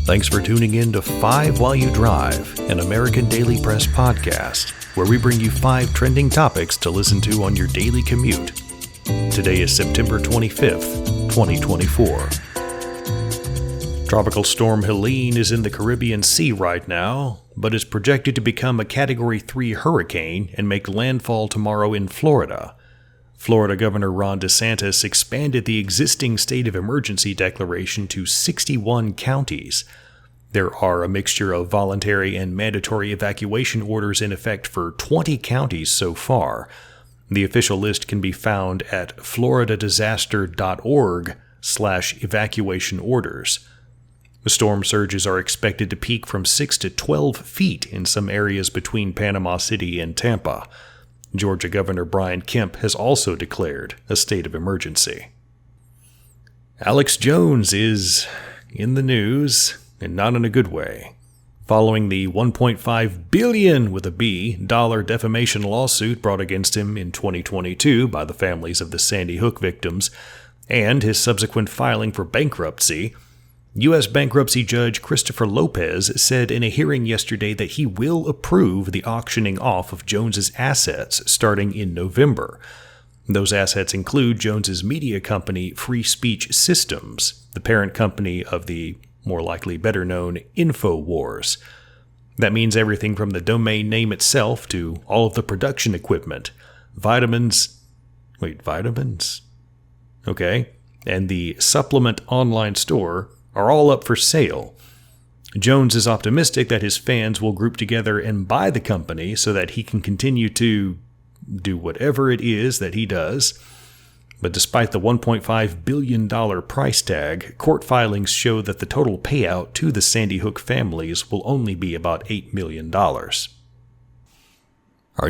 Thanks for tuning in to 5 While You Drive, an American Daily Press podcast, where we bring you 5 trending topics to listen to on your daily commute. Today is September 25th, 2024. Tropical Storm Helene is in the Caribbean Sea right now, but is projected to become a Category 3 hurricane and make landfall tomorrow in Florida. Florida Governor Ron DeSantis expanded the existing state of emergency declaration to 61 counties. There are a mixture of voluntary and mandatory evacuation orders in effect for 20 counties so far. The official list can be found at floridadisaster.org/evacuation orders. The storm surges are expected to peak from 6 to 12 feet in some areas between Panama City and Tampa. Georgia Governor Brian Kemp has also declared a state of emergency. Alex Jones is in the news, and not in a good way. Following the $1.5 billion with a B dollar defamation lawsuit brought against him in 2022 by the families of the Sandy Hook victims, and his subsequent filing for bankruptcy, U.S. bankruptcy judge Christopher Lopez said in a hearing yesterday that he will approve the auctioning off of Jones's assets starting in November. Those assets include Jones's media company Free Speech Systems, the parent company of the more likely better known InfoWars. That means everything from the domain name itself to all of the production equipment, vitamins, okay, and the supplement online store are all up for sale. Jones is optimistic that his fans will group together and buy the company so that he can continue to do whatever it is that he does. But despite the $1.5 billion price tag, court filings show that the total payout to the Sandy Hook families will only be about $8 million. Are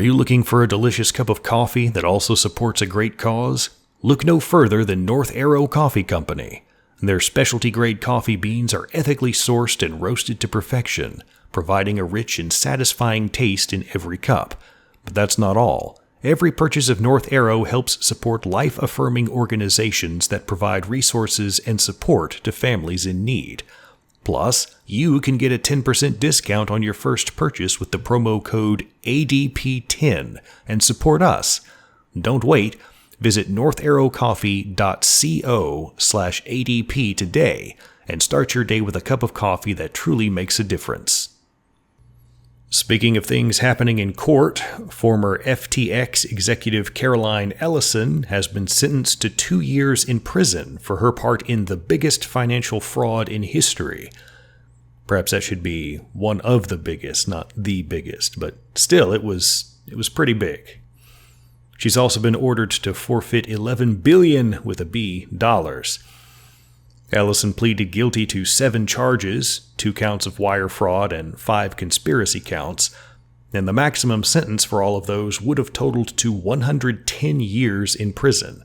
you looking for a delicious cup of coffee that also supports a great cause? Look no further than North Arrow Coffee Company. Their specialty-grade coffee beans are ethically sourced and roasted to perfection, providing a rich and satisfying taste in every cup. But that's not all. Every purchase of North Arrow helps support life-affirming organizations that provide resources and support to families in need. Plus, you can get a 10% discount on your first purchase with the promo code ADP10 and support us. Don't wait. Visit northarrowcoffee.co/ADP today and start your day with a cup of coffee that truly makes a difference. Speaking of things happening in court, former FTX executive Caroline Ellison has been sentenced to 2 years in prison for her part in the biggest financial fraud in history. Perhaps that should be one of the biggest, not the biggest, but still, it was pretty big. She's also been ordered to forfeit $11 billion with a B dollars. Ellison pleaded guilty to 7 charges, 2 counts of wire fraud and 5 conspiracy counts, and the maximum sentence for all of those would have totaled to 110 years in prison.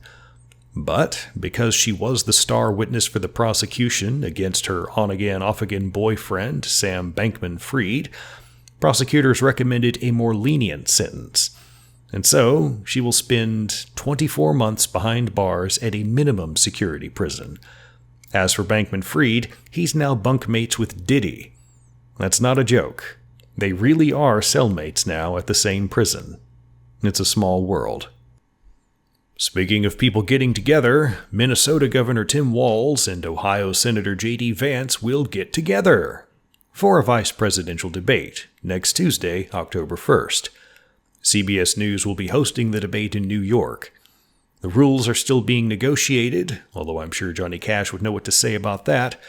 But because she was the star witness for the prosecution against her on-again, off-again boyfriend, Sam Bankman-Fried, prosecutors recommended a more lenient sentence. And so, she will spend 24 months behind bars at a minimum security prison. As for Bankman-Fried, he's now bunkmates with Diddy. That's not a joke. They really are cellmates now at the same prison. It's a small world. Speaking of people getting together, Minnesota Governor Tim Walz and Ohio Senator J.D. Vance will get together for a vice presidential debate next Tuesday, October 1st. CBS News will be hosting the debate in New York. The rules are still being negotiated, although I'm sure Johnny Cash would know what to say about that,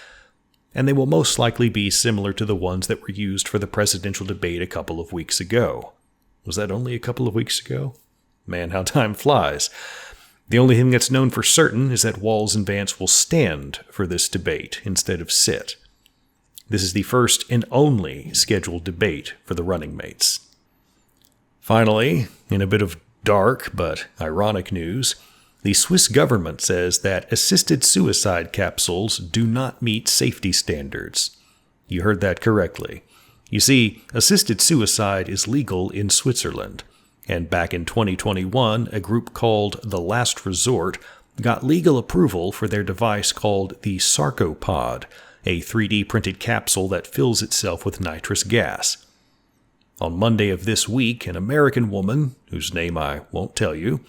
and they will most likely be similar to the ones that were used for the presidential debate a couple of weeks ago. Was that only a couple of weeks ago? Man, how time flies. The only thing that's known for certain is that Walz and Vance will stand for this debate instead of sit. This is the first and only scheduled debate for the running mates. Finally, in a bit of dark but ironic news, the Swiss government says that assisted suicide capsules do not meet safety standards. You heard that correctly. You see, assisted suicide is legal in Switzerland, and back in 2021, a group called The Last Resort got legal approval for their device called the Sarcopod, a 3D printed capsule that fills itself with nitrous gas. On Monday of this week, an American woman, whose name I won't tell you,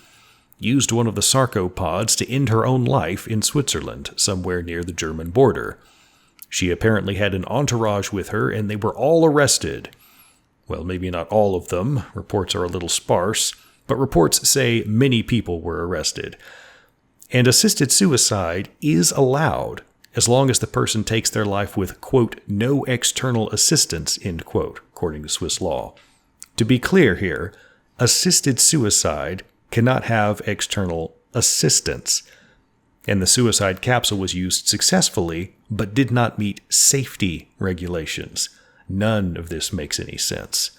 used one of the sarcopods to end her own life in Switzerland, somewhere near the German border. She apparently had an entourage with her, and they were all arrested. Well, maybe not all of them. Reports are a little sparse, but reports say many people were arrested. And assisted suicide is allowed as long as the person takes their life with, quote, no external assistance, end quote, according to Swiss law. To be clear here, assisted suicide cannot have external assistance. And the suicide capsule was used successfully, but did not meet safety regulations. None of this makes any sense.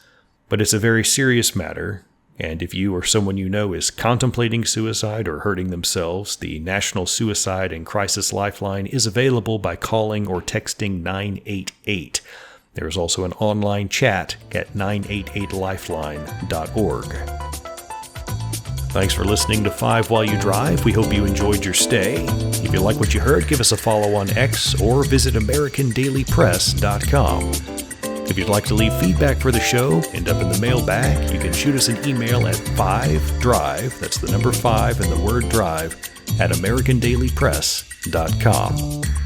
But it's a very serious matter, and if you or someone you know is contemplating suicide or hurting themselves, the National Suicide and Crisis Lifeline is available by calling or texting 988. There is also an online chat at 988lifeline.org. Thanks for listening to 5 While You Drive. We hope you enjoyed your stay. If you like what you heard, give us a follow on X or visit AmericanDailyPress.com. If you'd like to leave feedback for the show, end up in the mailbag, you can shoot us an email at 5drive, that's the number 5 and the word drive, at AmericanDailyPress.com.